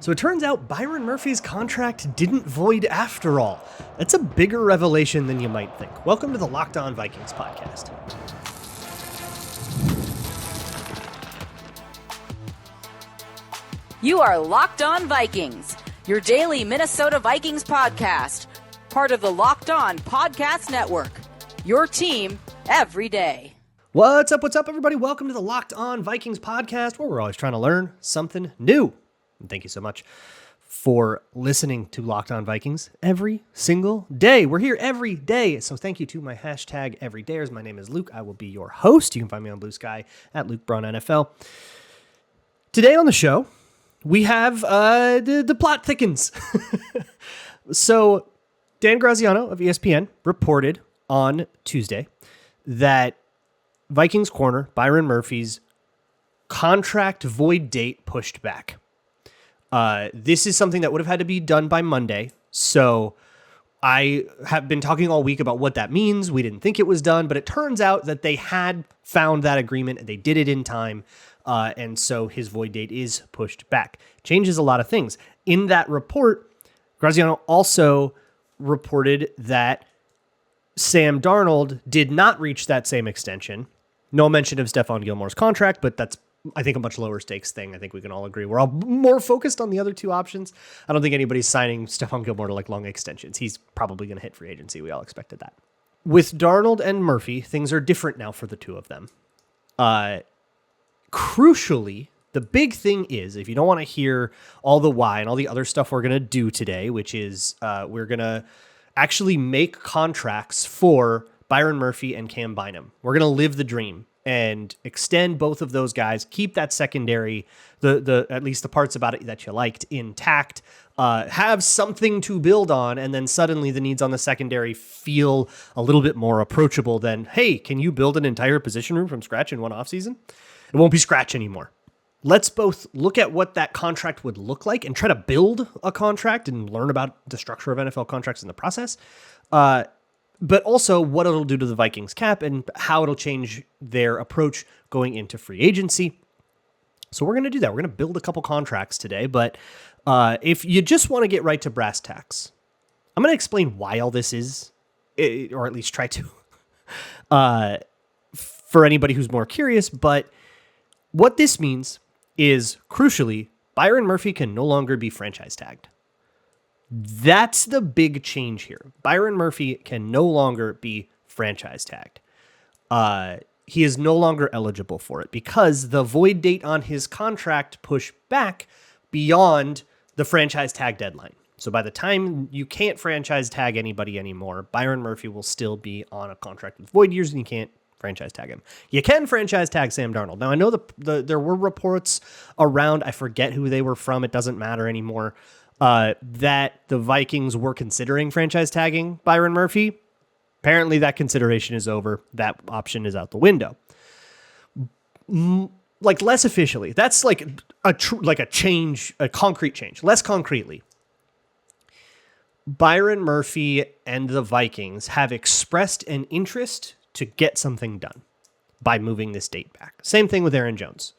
So it turns out Byron Murphy's contract didn't void after all. That's a bigger revelation than you might think. Welcome to the Locked On Vikings podcast. You are Locked On Vikings, your daily Minnesota Vikings podcast, part of the Locked On Podcast Network, your team every day. What's up, everybody? Welcome to the Locked On Vikings podcast, where we're always trying to learn something new. And thank you so much for listening to Locked On Vikings every single day. We're here every day, so thank you to my hashtag everydayers. My name is Luke. I will be your host. You can find me on Blue Sky at Luke Braun NFL. Today on the show, we have the plot thickens. So Dan Graziano of ESPN reported on Tuesday that Vikings corner Byron Murphy's contract void date pushed back. This is something that would have had to be done by Monday. So I have been talking all week about what that means. We didn't think it was done, but it turns out that they had found that agreement and they did it in time. And so his void date is pushed back. Changes a lot of things. In that report, Graziano also reported that Sam Darnold did not reach that same extension. No mention of Stephon Gilmore's contract, but that's, I think, a much lower stakes thing. I think we can all agree. We're all more focused on the other two options. I don't think anybody's signing Stephon Gilmore to like long extensions. He's probably going to hit free agency. We all expected that. With Darnold and Murphy, things are different now for the two of them. Crucially, the big thing is, if you don't want to hear all the why and all the other stuff we're going to do today, which is we're going to actually make contracts for Byron Murphy and Cam Bynum. We're going to live the dream and extend both of those guys, keep that secondary, the at least the parts about it that you liked, intact, have something to build on, and then suddenly the needs on the secondary feel a little bit more approachable than, hey, can you build an entire position room from scratch in one offseason? It won't be scratch anymore. Let's both look at what that contract would look like and try to build a contract and learn about the structure of NFL contracts in the process. But also what it'll do to the Vikings cap and how it'll change their approach going into free agency. So we're going to do that. We're going to build a couple contracts today. But if you just want to get right to brass tacks, I'm going to explain why all this is, or at least try to, for anybody who's more curious. But what this means is, crucially, Byron Murphy can no longer be franchise tagged. That's the big change here. Byron Murphy can no longer be franchise tagged. He is no longer eligible for it because the void date on his contract pushed back beyond the franchise tag deadline. So by the time you can't franchise tag anybody anymore, Byron Murphy will still be on a contract with void years and you can't franchise tag him. You can franchise tag Sam Darnold. Now, I know there were reports around, I forget who they were from, it doesn't matter anymore, that the Vikings were considering franchise tagging Byron Murphy. Apparently that consideration is over. That option is out the window. Like, less officially, that's like a change, a concrete change. Less concretely, Byron Murphy and the Vikings have expressed an interest to get something done by moving this date back. Same thing with Aaron Jones.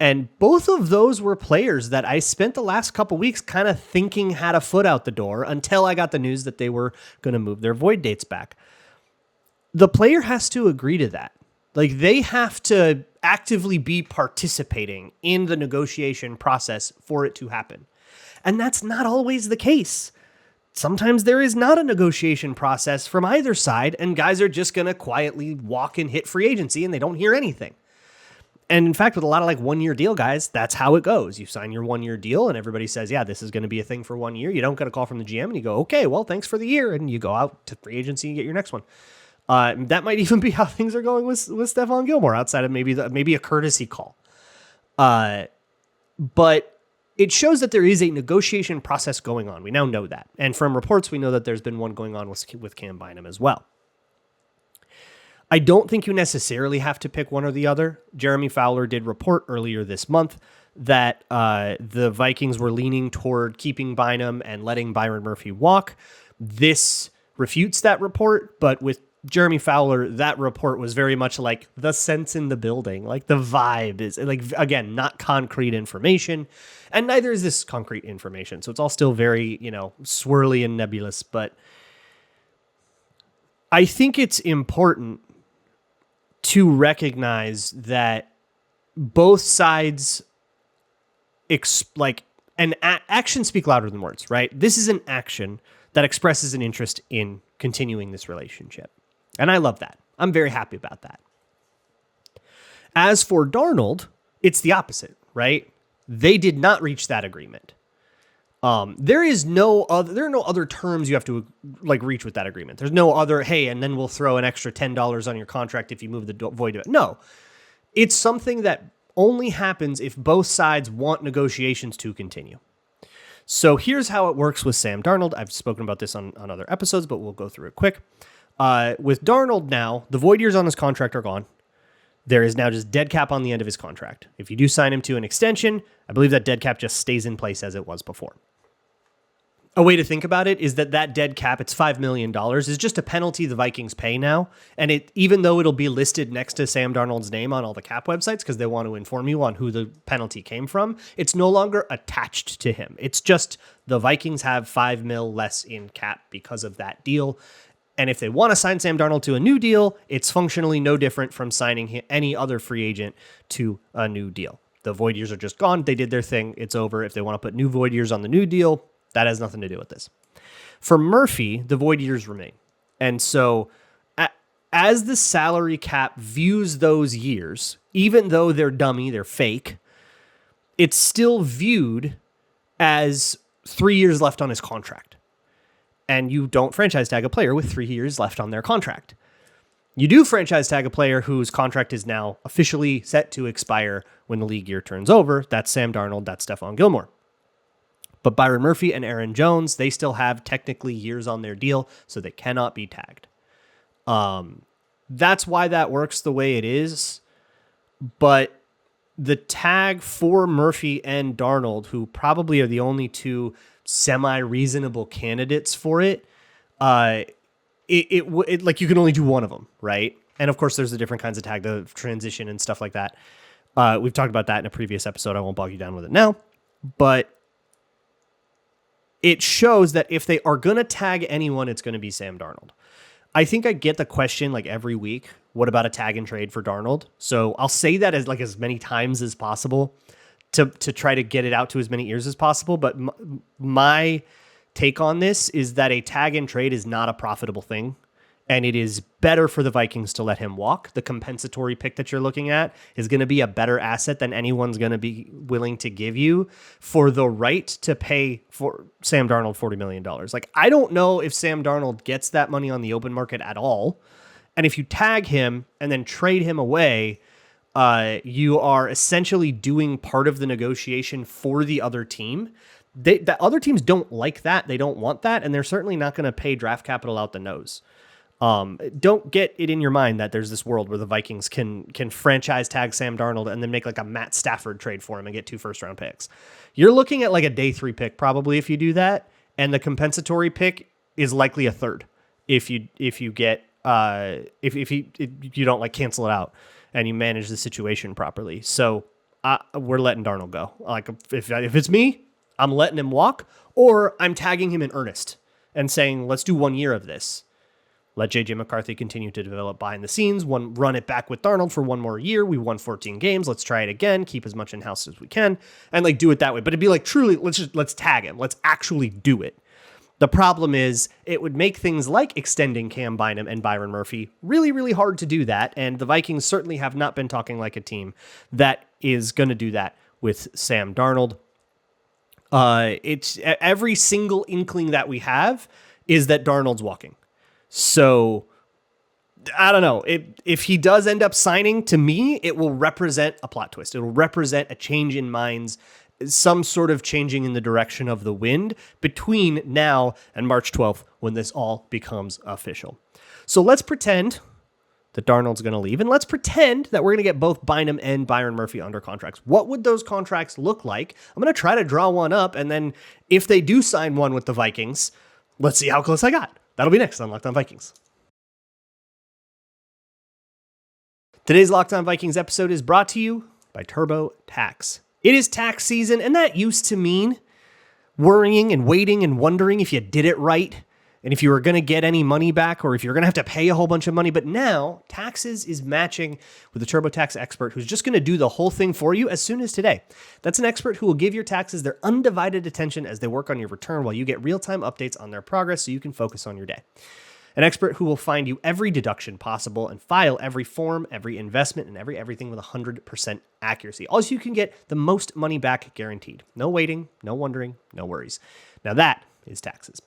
And both of those were players that I spent the last couple weeks kind of thinking had a foot out the door until I got the news that they were going to move their void dates back. The player has to agree to that. Like, they have to actively be participating in the negotiation process for it to happen. And that's not always the case. Sometimes there is not a negotiation process from either side, and guys are just going to quietly walk and hit free agency, and they don't hear anything. And in fact, with a lot of like 1 year deal guys, that's how it goes. You sign your 1 year deal and everybody says, yeah, this is going to be a thing for 1 year. You don't get a call from the GM and you go, okay, well, thanks for the year. And you go out to free agency and get your next one. That might even be how things are going with Stephon Gilmore outside of maybe a courtesy call. But it shows that there is a negotiation process going on. We now know that. And from reports, we know that there's been one going on with Cam Bynum as well. I don't think you necessarily have to pick one or the other. Jeremy Fowler did report earlier this month that the Vikings were leaning toward keeping Bynum and letting Byron Murphy walk. This refutes that report, but with Jeremy Fowler, that report was very much like the sense in the building, like the vibe is like, again, not concrete information, and neither is this concrete information. So it's all still very, swirly and nebulous, but I think it's important to recognize that both sides actions speak louder than words, right? This is an action that expresses an interest in continuing this relationship. And I love that. I'm very happy about that. As for Darnold, it's the opposite, right? They did not reach that agreement. There are no other terms you have to reach with that agreement. There's no other, hey, and then we'll throw an extra $10 on your contract if you move the void to it. No, it's something that only happens if both sides want negotiations to continue. So here's how it works with Sam Darnold. I've spoken about this on other episodes, but we'll go through it quick. With Darnold now, the void years on his contract are gone. There is now just dead cap on the end of his contract. If you do sign him to an extension, I believe that dead cap just stays in place as it was before. A way to think about it is that dead cap, it's $5 million, is just a penalty the Vikings pay now. And even though it'll be listed next to Sam Darnold's name on all the cap websites because they want to inform you on who the penalty came from, it's no longer attached to him. It's just the Vikings have $5 million less in cap because of that deal. And if they want to sign Sam Darnold to a new deal, it's functionally no different from signing any other free agent to a new deal. The void years are just gone. They did their thing. It's over. If they want to put new void years on the new deal, that has nothing to do with this. For Murphy, the void years remain. And so as the salary cap views those years, even though they're dummy, they're fake, it's still viewed as 3 years left on his contract. And you don't franchise tag a player with 3 years left on their contract. You do franchise tag a player whose contract is now officially set to expire when the league year turns over. That's Sam Darnold, that's Stephon Gilmore. But Byron Murphy and Aaron Jones, they still have technically years on their deal, so they cannot be tagged. That's why that works the way it is. But the tag for Murphy and Darnold, who probably are the only two semi-reasonable candidates for it, you can only do one of them, right? And of course, there's the different kinds of tag, the transition and stuff like that. We've talked about that in a previous episode. I won't bog you down with it now. But it shows that if they are going to tag anyone, it's going to be Sam Darnold. I think I get the question every week, what about a tag and trade for Darnold? So I'll say that as many times as possible to try to get it out to as many ears as possible. But my take on this is that a tag and trade is not a profitable thing. And it is better for the Vikings to let him walk. The compensatory pick that you're looking at is going to be a better asset than anyone's going to be willing to give you for the right to pay for Sam Darnold $40 million. I don't know if Sam Darnold gets that money on the open market at all. And if you tag him and then trade him away, you are essentially doing part of the negotiation for the other team. The other teams don't like that. They don't want that. And they're certainly not going to pay draft capital out the nose. Don't get it in your mind that there's this world where the Vikings can franchise tag Sam Darnold and then make a Matt Stafford trade for him and get 2 first-round picks. You're looking at a day 3 pick probably if you do that, and the compensatory pick is likely a third if you get if you don't cancel it out and you manage the situation properly. So we're letting Darnold go. If it's me, I'm letting him walk, or I'm tagging him in earnest and saying let's do 1 year of this. Let J.J. McCarthy continue to develop behind the scenes. Run it back with Darnold for 1 more year. We won 14 games. Let's try it again. Keep as much in-house as we can. And do it that way. But it'd be truly, let's tag him. Let's actually do it. The problem is it would make things like extending Cam Bynum and Byron Murphy really, really hard to do that. And the Vikings certainly have not been talking like a team that is going to do that with Sam Darnold. It's every single inkling that we have is that Darnold's walking. So, I don't know. If he does end up signing, to me, it will represent a plot twist. It will represent a change in minds, some sort of changing in the direction of the wind between now and March 12th when this all becomes official. So let's pretend that Darnold's going to leave, and let's pretend that we're going to get both Bynum and Byron Murphy under contracts. What would those contracts look like? I'm going to try to draw one up, and then if they do sign one with the Vikings, let's see how close I got. That'll be next on Locked On Vikings. Today's Locked On Vikings episode is brought to you by TurboTax. It is tax season, and that used to mean worrying and waiting and wondering if you did it right and if you were going to get any money back or if you're going to have to pay a whole bunch of money. But now Taxes is matching with a TurboTax expert who's just going to do the whole thing for you as soon as today. That's an expert who will give your taxes their undivided attention as they work on your return while you get real-time updates on their progress so you can focus on your day. An expert who will find you every deduction possible and file every form, every investment, and everything with 100% accuracy. Also, you can get the most money back guaranteed. No waiting, no wondering, no worries. Now that is Taxes.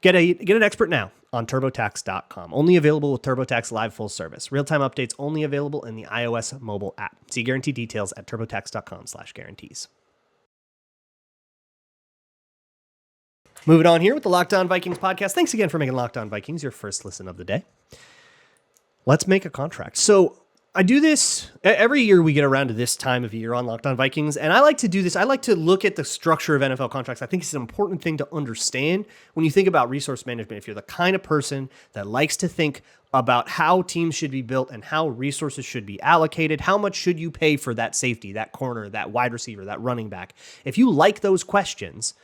Get an expert now on TurboTax.com. Only available with TurboTax Live full service. Real-time updates only available in the iOS mobile app. See guarantee details at TurboTax.com/guarantees. Moving on here with the Locked On Vikings podcast. Thanks again for making Locked On Vikings your first listen of the day. Let's make a contract. So I do this every year. We get around to this time of year on Locked On Vikings, and I like to do this. I like to look at the structure of NFL contracts. I think it's an important thing to understand when you think about resource management. If you're the kind of person that likes to think about how teams should be built and how resources should be allocated, how much should you pay for that safety, that corner, that wide receiver, that running back? If you like those questions,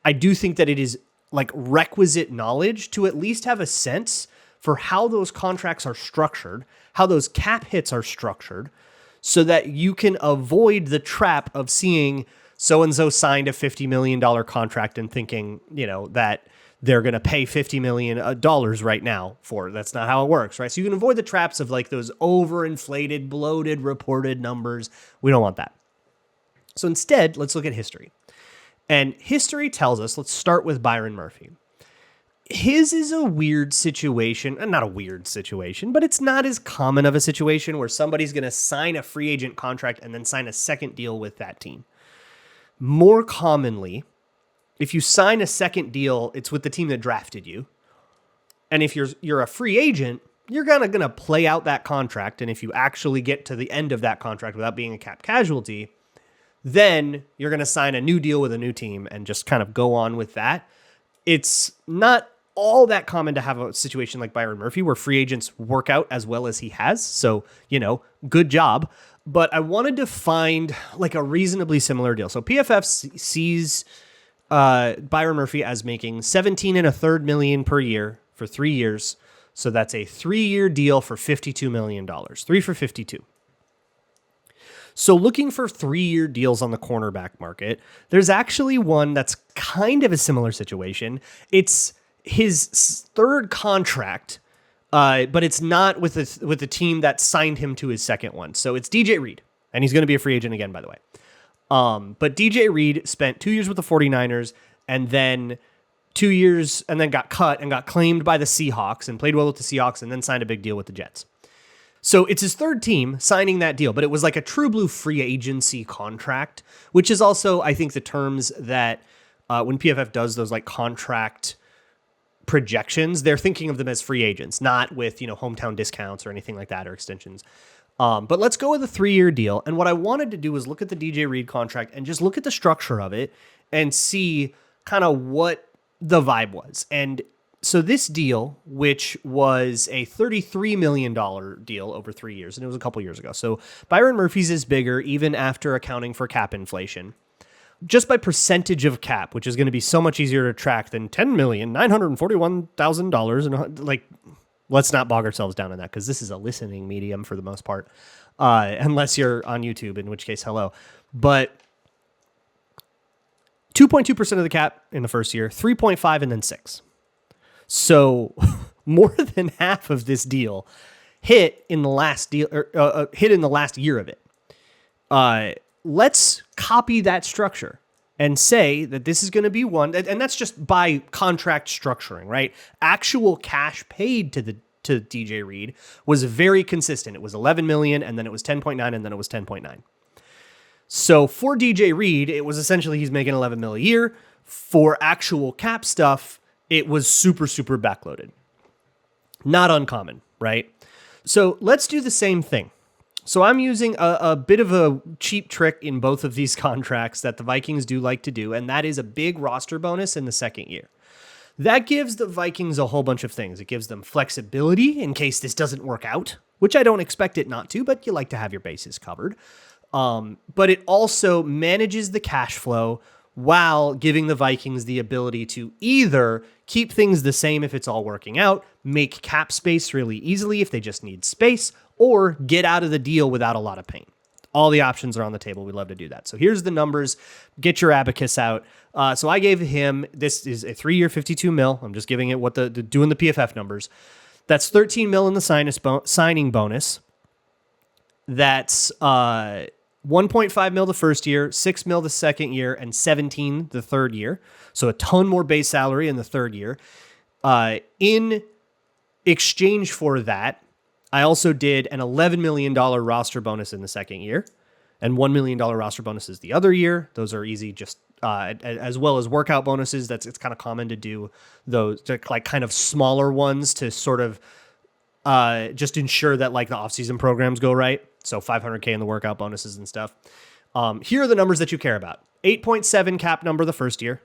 I do think that it is like requisite knowledge to at least have a sense for how those contracts are structured, how those cap hits are structured, so that you can avoid the trap of seeing so-and-so signed a $50 million contract and thinking, that they're going to pay $50 million right now for it. That's not how it works, right? So you can avoid the traps of like those overinflated, bloated, reported numbers. We don't want that. So instead, let's look at history. And history tells us, let's start with Byron Murphy. His is a weird situation, not a weird situation, but it's not as common of a situation where somebody's going to sign a free agent contract and then sign a second deal with that team. More commonly, if you sign a second deal, it's with the team that drafted you. And if you're a free agent, you're going to play out that contract. And if you actually get to the end of that contract without being a cap casualty, then you're going to sign a new deal with a new team and just kind of go on with that. It's not all that common to have a situation like Byron Murphy where free agents work out as well as he has. So, good job. But I wanted to find like a reasonably similar deal. So PFF sees Byron Murphy as making $17.33 million per year for 3 years. So that's a 3-year deal for $52 million, 3 for 52. So looking for 3-year deals on the cornerback market, there's actually one that's kind of a similar situation. It's his third contract, but it's not with the team that signed him to his second one. So it's DJ Reed, and he's going to be a free agent again, by the way. But DJ Reed spent 2 years with the 49ers and then 2 years and then got cut and got claimed by the Seahawks and played well with the Seahawks and then signed a big deal with the Jets. So it's his third team signing that deal, but it was like a true blue free agency contract, which is also, I think, the terms that when PFF does those like contract projections, they're thinking of them as free agents, not with, hometown discounts or anything like that or extensions. But let's go with a 3-year deal. And what I wanted to do was look at the DJ Reed contract and just look at the structure of it and see kind of what the vibe was. And so this deal, which was a $33 million deal over 3 years, and it was a couple years ago. So Byron Murphy's is bigger even after accounting for cap inflation. Just by percentage of cap, which is going to be so much easier to track than $10,941,000. And like, let's not bog ourselves down in that because this is a listening medium for the most part, unless you're on YouTube, in which case, hello. But 2.2% of the cap in the first year, 3.5 and then 6. So more than half of this deal hit in the last deal, hit in the last year of it. Let's copy that structure and say that this is going to be one, and that's just by contract structuring, right? Actual cash paid to DJ Reed was very consistent. It was 11 million, and then it was 10.9, and then it was 10.9. So for DJ Reed, it was essentially he's making 11 mil a year. For actual cap stuff, it was super, super backloaded. Not uncommon, right? So let's do the same thing. So I'm using a bit of a cheap trick in both of these contracts that the Vikings do like to do, and that is a big roster bonus in the second year. That gives the Vikings a whole bunch of things. It gives them flexibility in case this doesn't work out, which I don't expect it not to, but you like to have your bases covered. But it also manages the cash flow while giving the Vikings the ability to either keep things the same if it's all working out, make cap space really easily if they just need space, or get out of the deal without a lot of pain. All the options are on the table. We'd love to do that. So here's the numbers. Get your abacus out. So I gave him, this is a 3-year, 52 mil. I'm just giving it what doing the PFF numbers. That's 13 mil in the signing bonus. That's 1.5 mil the first year, 6 mil the second year, and 17 the third year. So a ton more base salary in the third year. In exchange for that, I also did an $11 million roster bonus in the second year and $1 million roster bonuses the other year. Those are easy, just as well as workout bonuses. It's kind of common to do those, like kind of smaller ones to sort of just ensure that like the offseason programs go right. So $500K in the workout bonuses and stuff. Here are the numbers that you care about. 8.7 cap number the first year,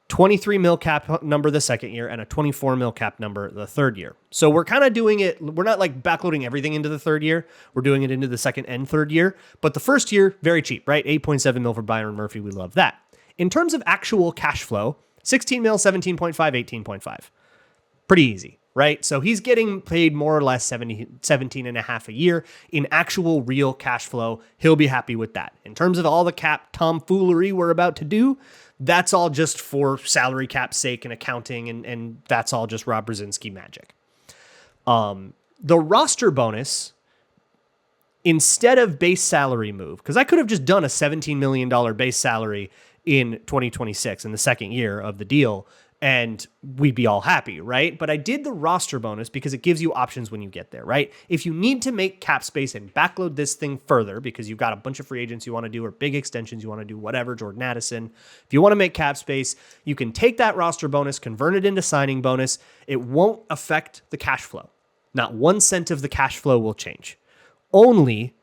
23 mil cap number the second year, and a 24 mil cap number the third year. So we're kind of doing it. We're not like backloading everything into the third year. We're doing it into the second and third year. But the first year, very cheap, right? 8.7 mil for Byron Murphy. We love that. In terms of actual cash flow, 16 mil, 17.5, 18.5. Pretty easy, right? So he's getting paid more or less 17 and a half a year in actual real cash flow. He'll be happy with that. In terms of all the cap tomfoolery we're about to do, that's all just for salary cap sake and accounting, and that's all just Rob Brzezinski magic. The roster bonus, instead of base salary move, because I could have just done a $17 million base salary in 2026 in the second year of the deal, and we'd be all happy, right? But I did the roster bonus because it gives you options when you get there, right? If you need to make cap space and backload this thing further because you've got a bunch of free agents you want to do or big extensions you want to do, whatever, Jordan Addison, if you want to make cap space, you can take that roster bonus, convert it into signing bonus. It won't affect the cash flow. Not 1 cent of the cash flow will change. Only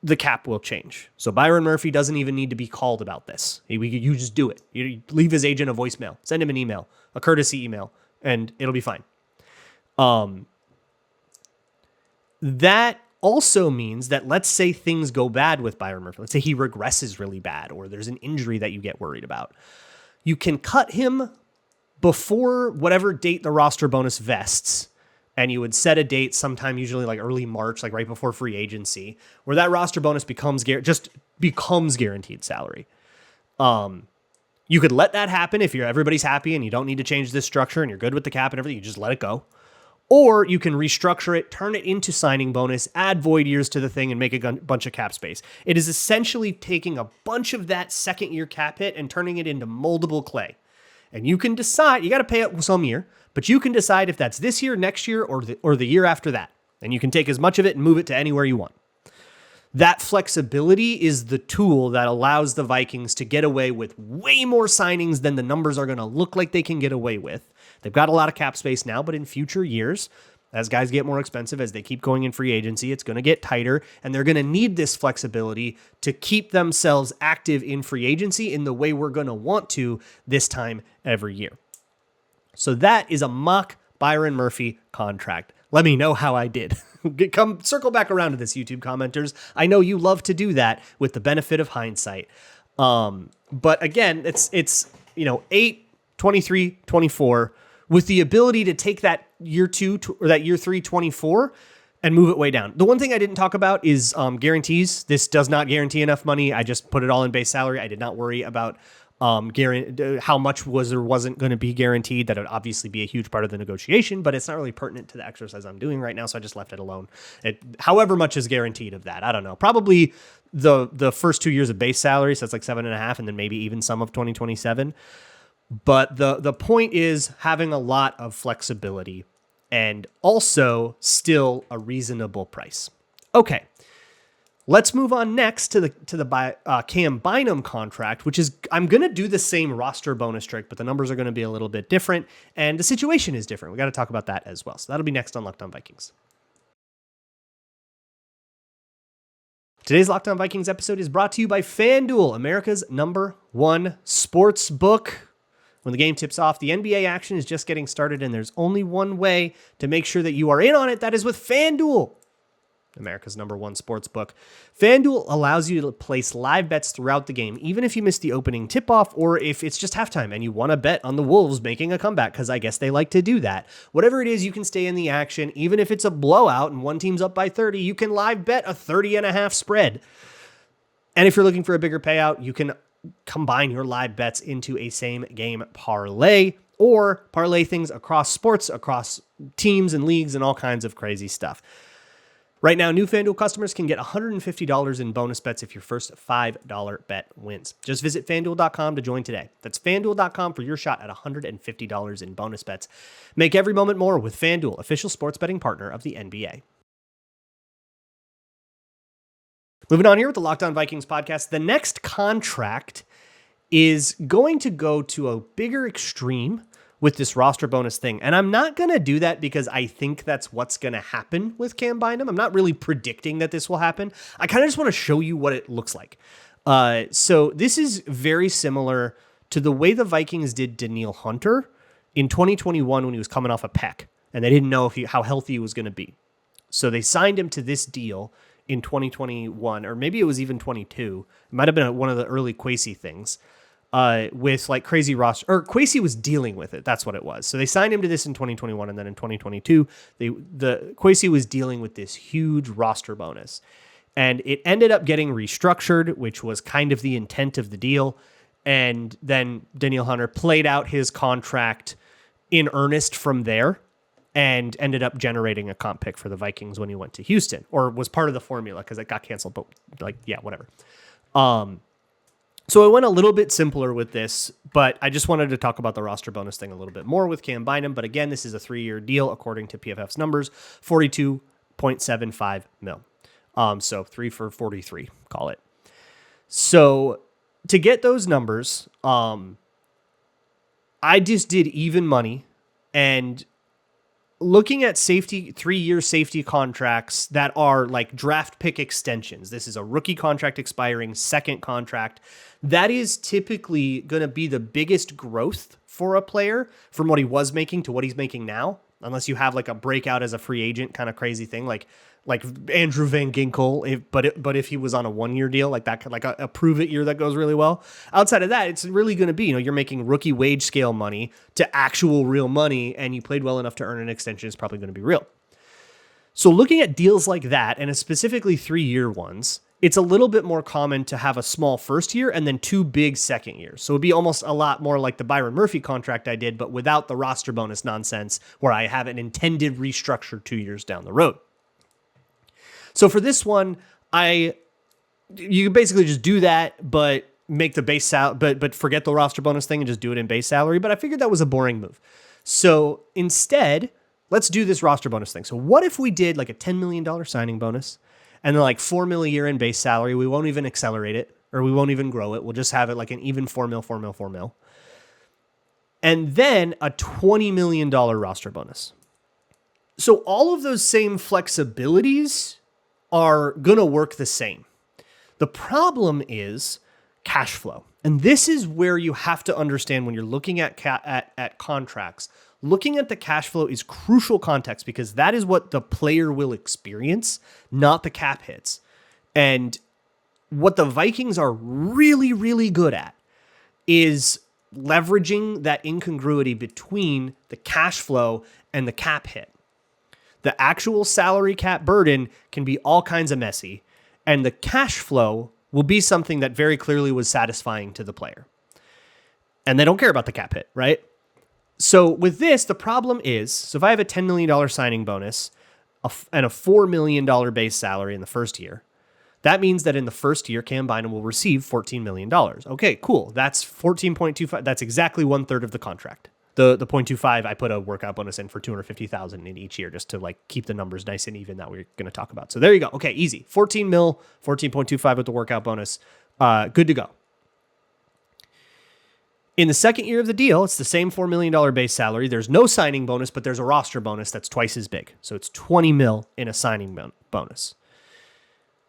the cap will change. So Byron Murphy doesn't even need to be called about this. You just do it. You leave his agent a voicemail, send him an email, a courtesy email, and it'll be fine. That also means that let's say things go bad with Byron Murphy. Let's say he regresses really bad or there's an injury that you get worried about. You can cut him before whatever date the roster bonus vests, and you would set a date sometime, usually like early March, like right before free agency, where that roster bonus becomes guaranteed salary. You could let that happen if everybody's happy and you don't need to change this structure and you're good with the cap and everything. You just let it go. Or you can restructure it, turn it into signing bonus, add void years to the thing, and make a bunch of cap space. It is essentially taking a bunch of that second year cap hit and turning it into moldable clay. And you can decide, you got to pay it some year, but you can decide if that's this year, next year, or the year after that. And you can take as much of it and move it to anywhere you want. That flexibility is the tool that allows the Vikings to get away with way more signings than the numbers are going to look like they can get away with. They've got a lot of cap space now, but in future years, as guys get more expensive, as they keep going in free agency, it's going to get tighter, and they're going to need this flexibility to keep themselves active in free agency in the way we're going to want to this time every year. So that is a mock Byron Murphy contract. Let me know how I did. Come circle back around to this, YouTube commenters. I know you love to do that with the benefit of hindsight. But again, it's 8, 23, 24 with the ability to take that year 2 or that year 3, 24 and move it way down. The one thing I didn't talk about is guarantees. This does not guarantee enough money. I just put it all in base salary. I did not worry about how much was or wasn't going to be guaranteed. That would obviously be a huge part of the negotiation, but it's not really pertinent to the exercise I'm doing right now, so I just left it alone. However much is guaranteed of that, I don't know. Probably the first 2 years of base salary, so that's like 7.5, and then maybe even some of 2027. But the point is having a lot of flexibility and also still a reasonable price. Okay. Let's move on next to the Cam Bynum contract, which is, I'm going to do the same roster bonus trick, but the numbers are going to be a little bit different, and the situation is different. We got to talk about that as well. So that'll be next on Locked On Vikings. Today's Locked On Vikings episode is brought to you by FanDuel, America's #1 sports book. when the game tips off. The NBA action is just getting started, and there's only one way to make sure that you are in on it. That is with FanDuel, America's #1 sports book. FanDuel allows you to place live bets throughout the game, even if you miss the opening tip-off or if it's just halftime and you want to bet on the Wolves making a comeback, because I guess they like to do that. Whatever it is, you can stay in the action. Even if it's a blowout and one team's up by 30, you can live bet a 30.5 spread. And if you're looking for a bigger payout, you can combine your live bets into a same-game parlay or parlay things across sports, across teams and leagues and all kinds of crazy stuff. Right now, new FanDuel customers can get $150 in bonus bets if your first $5 bet wins. Just visit FanDuel.com to join today. That's FanDuel.com for your shot at $150 in bonus bets. Make every moment more with FanDuel, official sports betting partner of the NBA. Moving on here with the Locked On Vikings podcast, the next contract is going to go to a bigger extreme with this roster bonus thing. And I'm not going to do that because I think that's what's going to happen with Cam Bynum. I'm not really predicting that this will happen. I kind of just want to show you what it looks like. So this is very similar to the way the Vikings did Danielle Hunter in 2021 when he was coming off a pec, and they didn't know how healthy he was going to be. So they signed him to this deal in 2021, or maybe it was even 22. It might have been one of the early Kwesi things. With like crazy roster, or Kwesi was dealing with it. That's what it was. So they signed him to this in 2021, and then in 2022, the Kwesi was dealing with this huge roster bonus, and it ended up getting restructured, which was kind of the intent of the deal. And then Danielle Hunter played out his contract in earnest from there, and ended up generating a comp pick for the Vikings when he went to Houston, or was part of the formula because it got canceled. But like, yeah, whatever. So I went a little bit simpler with this, but I just wanted to talk about the roster bonus thing a little bit more with Cam Bynum. But again, this is a 3-year deal according to PFF's numbers, $42.75 mil. So 3 for 43, call it. So to get those numbers, I just did even money, and looking at 3-year safety contracts that are like draft pick extensions. This is a rookie contract expiring, second contract. That is typically going to be the biggest growth for a player from what he was making to what he's making now, unless you have like a breakout as a free agent kind of crazy thing, like Andrew Van Ginkel, but if he was on a 1-year deal, like that, like a prove it year that goes really well. Outside of that, it's really going to be, you're making rookie wage scale money to actual real money, and you played well enough to earn an extension is probably going to be real. So looking at deals like that, and specifically 3-year ones, it's a little bit more common to have a small first year and then 2 big second years. So it'd be almost a lot more like the Byron Murphy contract I did, but without the roster bonus nonsense where I have an intended restructure 2 years down the road. So for this one, you can basically just do that, but make the base salary, but forget the roster bonus thing and just do it in base salary. But I figured that was a boring move. So instead, let's do this roster bonus thing. So what if we did like a $10 million signing bonus and then like $4 million a year in base salary? We won't even accelerate it, or we won't even grow it. We'll just have it like an even $4 million. And then a $20 million roster bonus. So all of those same flexibilities are going to work the same. The problem is cash flow. And this is where you have to understand when you're looking at contracts, looking at the cash flow is crucial context, because that is what the player will experience, not the cap hits. And what the Vikings are really, really good at is leveraging that incongruity between the cash flow and the cap hit. The actual salary cap burden can be all kinds of messy, and the cash flow will be something that very clearly was satisfying to the player. And they don't care about the cap hit, right? So with this, the problem is, so if I have a $10 million signing bonus and a $4 million base salary in the first year, that means that in the first year, Cam Bynum will receive $14 million. Okay, cool. That's 14.25. That's exactly 1/3 of the contract. The 0.25, I put a workout bonus in for $250,000 in each year just to like keep the numbers nice and even that we're going to talk about. So there you go. Okay, easy. 14 mil, 14.25 with the workout bonus. Good to go. In the second year of the deal, it's the same $4 million base salary. There's no signing bonus, but there's a roster bonus that's twice as big. So it's 20 mil in a signing bonus.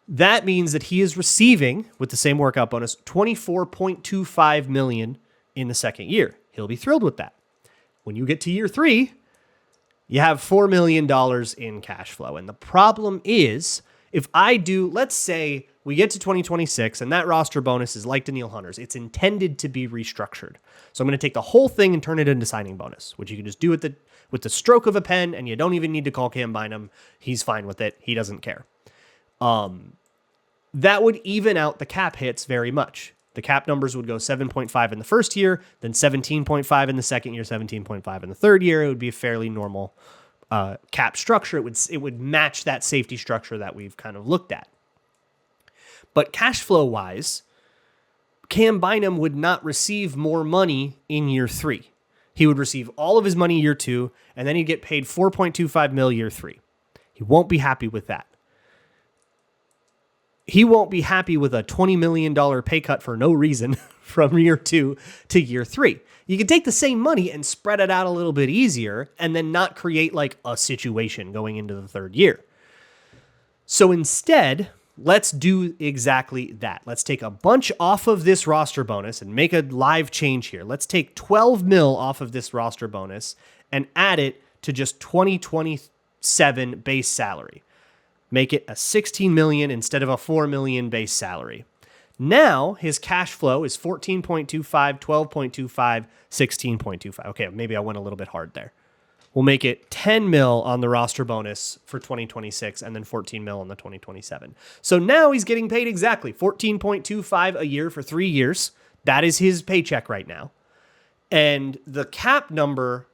That means that he is receiving, with the same workout bonus, $24.25 million in the second year. He'll be thrilled with that. When you get to year 3, you have $4 million in cash flow. And the problem is, if I do, let's say we get to 2026 and that roster bonus is like Danielle Hunter's, it's intended to be restructured. So I'm going to take the whole thing and turn it into signing bonus, which you can just do with the stroke of a pen, and you don't even need to call Cam Bynum. He's fine with it. He doesn't care. That would even out the cap hits very much. The cap numbers would go 7.5 in the first year, then 17.5 in the second year, 17.5 in the third year. It would be a fairly normal cap structure. It would match that safety structure that we've kind of looked at. But cash flow wise, Cam Bynum would not receive more money in year 3. He would receive all of his money year 2, and then he'd get paid $4.25 million year 3. He won't be happy with that. He won't be happy with a $20 million pay cut for no reason from year 2 to year 3. You can take the same money and spread it out a little bit easier and then not create like a situation going into the third year. So instead, let's do exactly that. Let's take a bunch off of this roster bonus and make a live change here. Let's take 12 mil off of this roster bonus and add it to just 2027 base salary. Make it a 16 million instead of a 4 million base salary. Now his cash flow is 14.25, 12.25, 16.25. Okay, maybe I went a little bit hard there. We'll make it 10 mil on the roster bonus for 2026 and then 14 mil on the 2027. So now he's getting paid exactly 14.25 a year for 3 years. That is his paycheck right now. And the cap number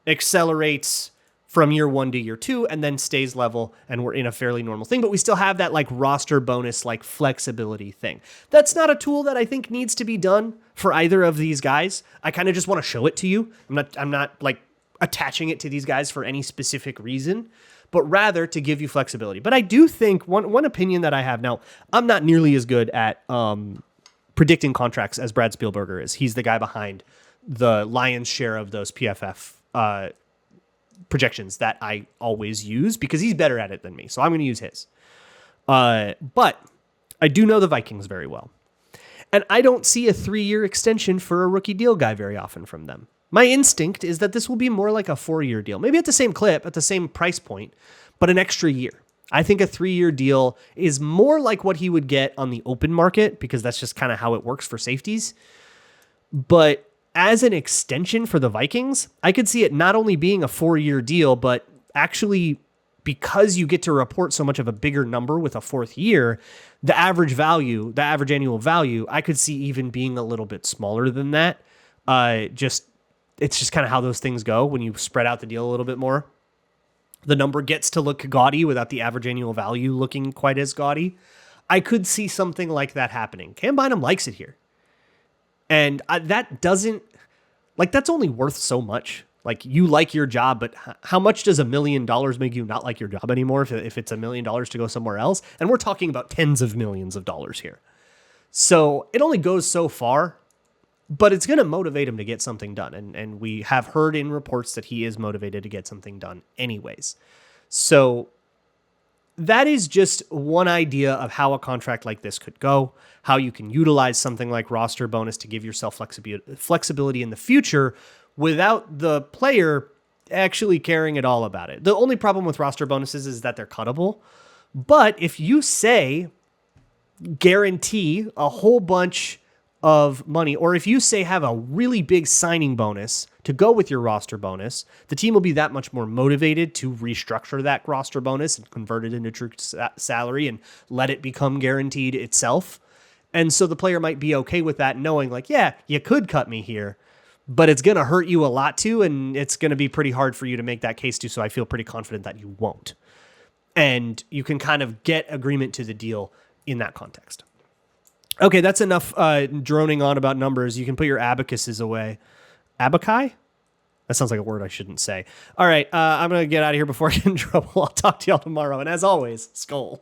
accelerates from year 1 to year 2 and then stays level, and we're in a fairly normal thing, but we still have that like roster bonus, like flexibility thing. That's not a tool that I think needs to be done for either of these guys. I kind of just want to show it to you. I'm not like attaching it to these guys for any specific reason, but rather to give you flexibility. But I do think one opinion that I have now, I'm not nearly as good at predicting contracts as Brad Spielberger is. He's the guy behind the lion's share of those PFF projections that I always use because he's better at it than me. So I'm going to use his. But I do know the Vikings very well. And I don't see a 3-year extension for a rookie deal guy very often from them. My instinct is that this will be more like a 4-year deal, maybe at the same clip, at the same price point, but an extra year. I think a 3-year deal is more like what he would get on the open market because that's just kind of how it works for safeties. But as an extension for the Vikings, I could see it not only being a 4-year deal, but actually because you get to report so much of a bigger number with a 4th year, the average annual value, I could see even being a little bit smaller than that. It's just kind of how those things go when you spread out the deal a little bit more. The number gets to look gaudy without the average annual value looking quite as gaudy. I could see something like that happening. Cam Bynum likes it here. And that's only worth so much. Like, you like your job, but how much does $1 million make you not like your job anymore if it's $1 million to go somewhere else? And we're talking about tens of millions of dollars here. So it only goes so far, but it's going to motivate him to get something done. And we have heard in reports that he is motivated to get something done anyways. So that is just one idea of how a contract like this could go, how you can utilize something like roster bonus to give yourself flexibility in the future without the player actually caring at all about it. The only problem with roster bonuses is that they're cuttable. But if you say guarantee a whole bunch of money, or if you say have a really big signing bonus to go with your roster bonus, the team will be that much more motivated to restructure that roster bonus and convert it into true salary and let it become guaranteed itself. And so the player might be okay with that, knowing like, yeah, you could cut me here, but it's going to hurt you a lot too, and it's going to be pretty hard for you to make that case too, so I feel pretty confident that you won't. And you can kind of get agreement to the deal in that context. Okay, that's enough droning on about numbers. You can put your abacuses away. Abaci? That sounds like a word I shouldn't say. All right, I'm going to get out of here before I get in trouble. I'll talk to y'all tomorrow. And as always, Skull.